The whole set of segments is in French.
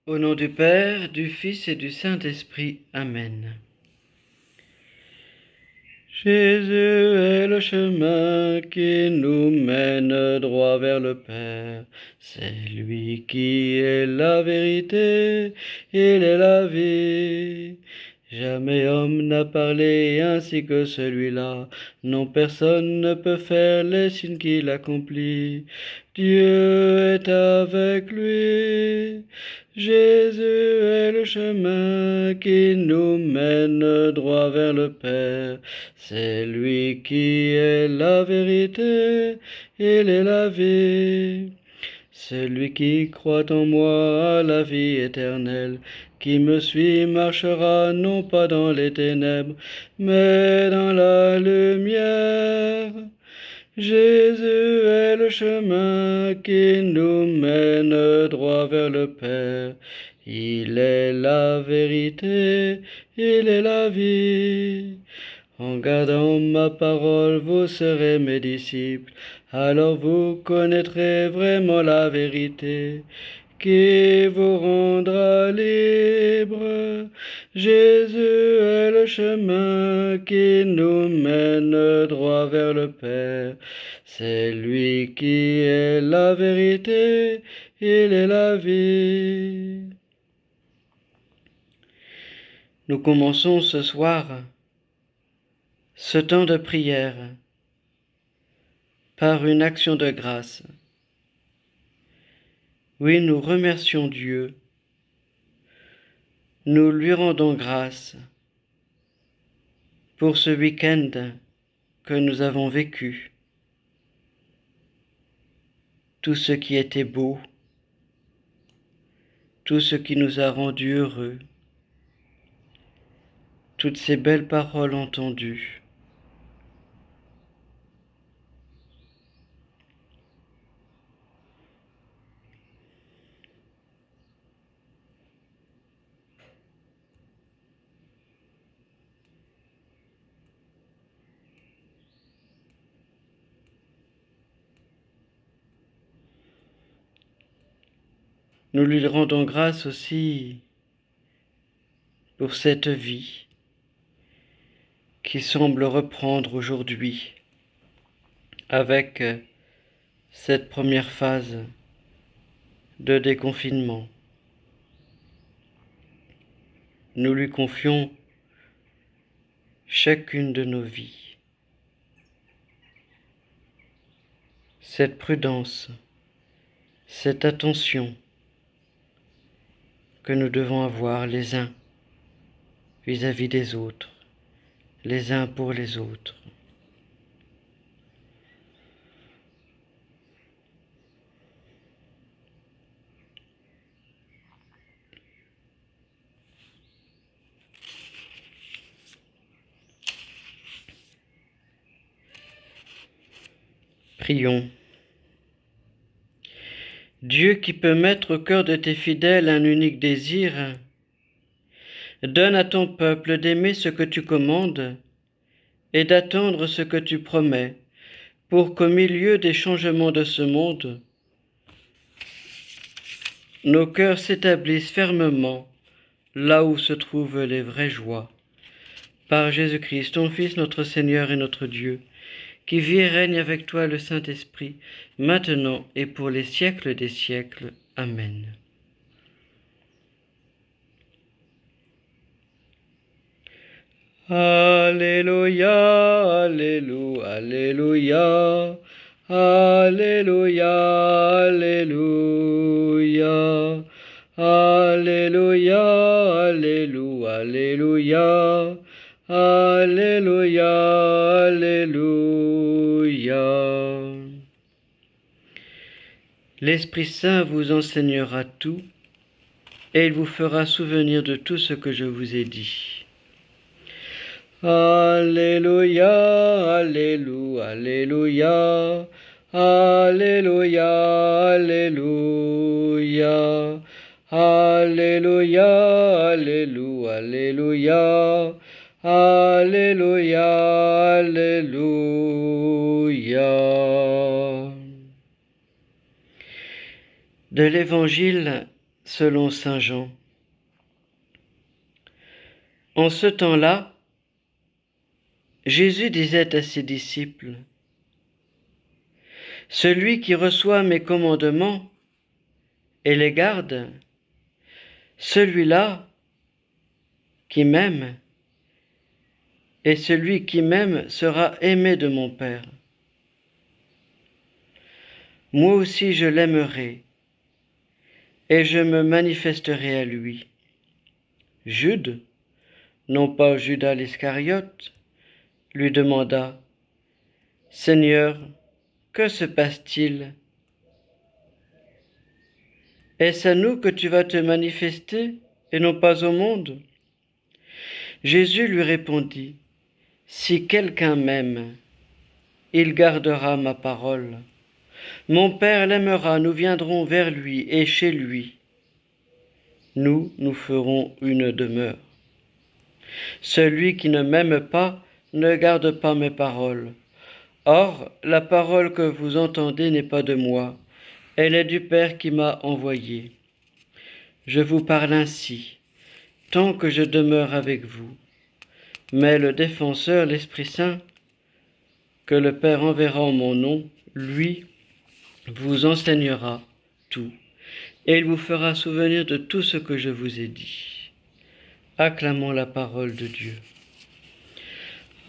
Au nom du Père, du Fils et du Saint-Esprit. Amen. Jésus est le chemin qui nous mène droit vers le Père. C'est lui qui est la vérité, il est la vie. Jamais homme n'a parlé ainsi que celui-là. Non, personne ne peut faire les signes qu'il accomplit. Dieu est avec lui. Jésus est le chemin qui nous mène droit vers le Père. C'est lui qui est la vérité, il est la vie. Celui qui croit en moi a la vie éternelle, qui me suit marchera non pas dans les ténèbres, mais dans la lumière. Jésus est le chemin qui nous mène droit vers le Père. Il est la vérité, il est la vie. En gardant ma parole, vous serez mes disciples. Alors vous connaîtrez vraiment la vérité qui vous rendra libre. Jésus est le chemin qui nous mène droit vers le Père. C'est lui qui est la vérité, il est la vie. Nous commençons ce soir ce temps de prière par une action de grâce. Oui, nous remercions Dieu. Nous lui rendons grâce pour ce week-end que nous avons vécu. Tout ce qui était beau, tout ce qui nous a rendus heureux, toutes ces belles paroles entendues. Nous lui rendons grâce aussi pour cette vie qui semble reprendre aujourd'hui avec cette première phase de déconfinement. Nous lui confions chacune de nos vies. Cette prudence, cette attention que nous devons avoir les uns vis-à-vis des autres, les uns pour les autres. Prions. Dieu qui peut mettre au cœur de tes fidèles un unique désir, donne à ton peuple d'aimer ce que tu commandes et d'attendre ce que tu promets, pour qu'au milieu des changements de ce monde, nos cœurs s'établissent fermement là où se trouvent les vraies joies. Par Jésus-Christ, ton Fils, notre Seigneur et notre Dieu, qui vit et règne avec toi le Saint-Esprit, maintenant et pour les siècles des siècles. Amen. Alléluia, Alléluia, Alléluia, Alléluia, Alléluia, Alléluia, Alléluia, Alléluia, Alléluia. L'Esprit Saint vous enseignera tout et il vous fera souvenir de tout ce que je vous ai dit. Alléluia, Alléluia, Alléluia, Alléluia, Alléluia, Alléluia, Alléluia, Alléluia, Alléluia. De l'Évangile selon saint Jean. En ce temps-là, Jésus disait à ses disciples, « Celui qui reçoit mes commandements et les garde, celui-là qui m'aime, et celui qui m'aime sera aimé de mon Père. Moi aussi je l'aimerai, et je me manifesterai à lui. » Jude, non pas Judas l'Iscariote, lui demanda, « Seigneur, que se passe-t-il? Est-ce à nous que tu vas te manifester et non pas au monde ?» Jésus lui répondit, « Si quelqu'un m'aime, il gardera ma parole. Mon Père l'aimera, nous viendrons vers lui et chez lui. Nous ferons une demeure. Celui qui ne m'aime pas ne garde pas mes paroles. Or, la parole que vous entendez n'est pas de moi, elle est du Père qui m'a envoyé. Je vous parle ainsi, tant que je demeure avec vous. Mais le Défenseur, l'Esprit Saint, que le Père enverra en mon nom, lui vous enseignera tout, et il vous fera souvenir de tout ce que je vous ai dit. Acclamons la parole de Dieu.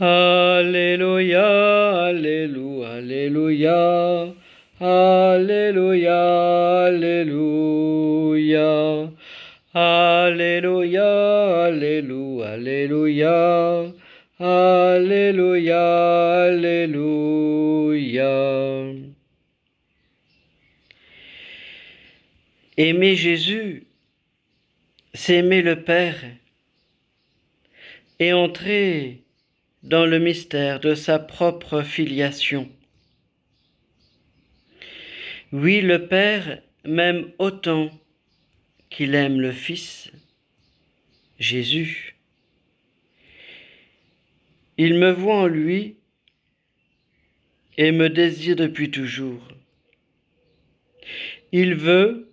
Alléluia, Alléluia, Alléluia, Alléluia, Alléluia, Alléluia, Alléluia, Alléluia, Alléluia, Alléluia. Aimer Jésus, c'est aimer le Père et entrer dans le mystère de sa propre filiation. Oui, le Père m'aime autant qu'il aime le Fils, Jésus. Il me voit en lui et me désire depuis toujours. Il veut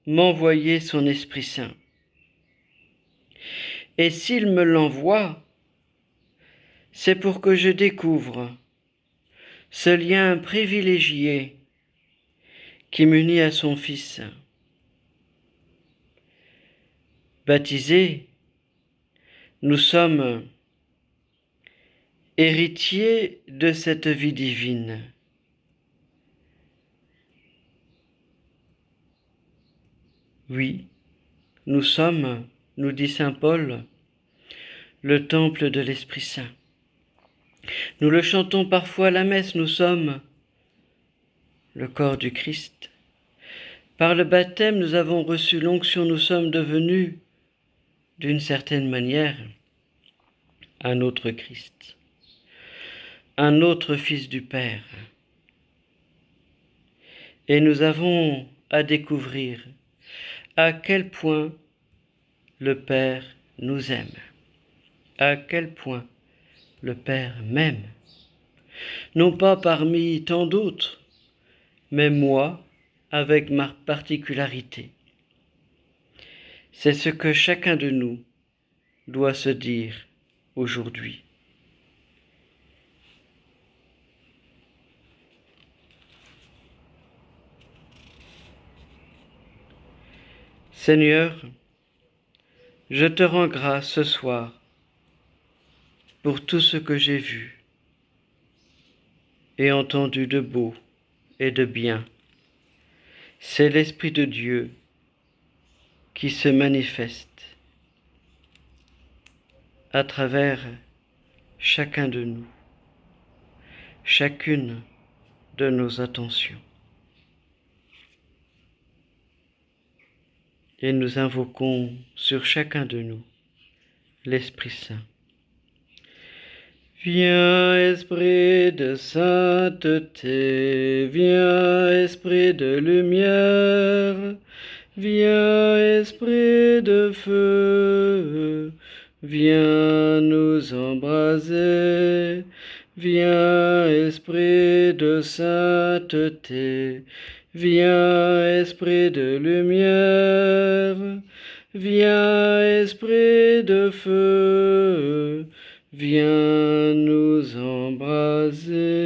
m'envoyer son Esprit Saint. Et s'il me l'envoie, c'est pour que je découvre ce lien privilégié qui m'unit à son Fils. Baptisés, nous sommes héritiers de cette vie divine. Oui, nous sommes, nous dit saint Paul, le temple de l'Esprit Saint. Nous le chantons parfois à la messe, nous sommes le corps du Christ. Par le baptême, nous avons reçu l'onction, nous sommes devenus, d'une certaine manière, un autre Christ, un autre Fils du Père. Et nous avons à découvrir à quel point le Père nous aime, à quel point le Père m'aime, non pas parmi tant d'autres, mais moi, avec ma particularité. C'est ce que chacun de nous doit se dire aujourd'hui. Seigneur, je te rends grâce ce soir pour tout ce que j'ai vu et entendu de beau et de bien. C'est l'Esprit de Dieu qui se manifeste à travers chacun de nous, chacune de nos attentions. Et nous invoquons sur chacun de nous l'Esprit Saint. Viens, Esprit de sainteté, viens, Esprit de lumière, viens, Esprit de feu, viens nous embraser, viens, Esprit de sainteté, Viens, esprit de lumière, viens, esprit de feu, viens nous embraser.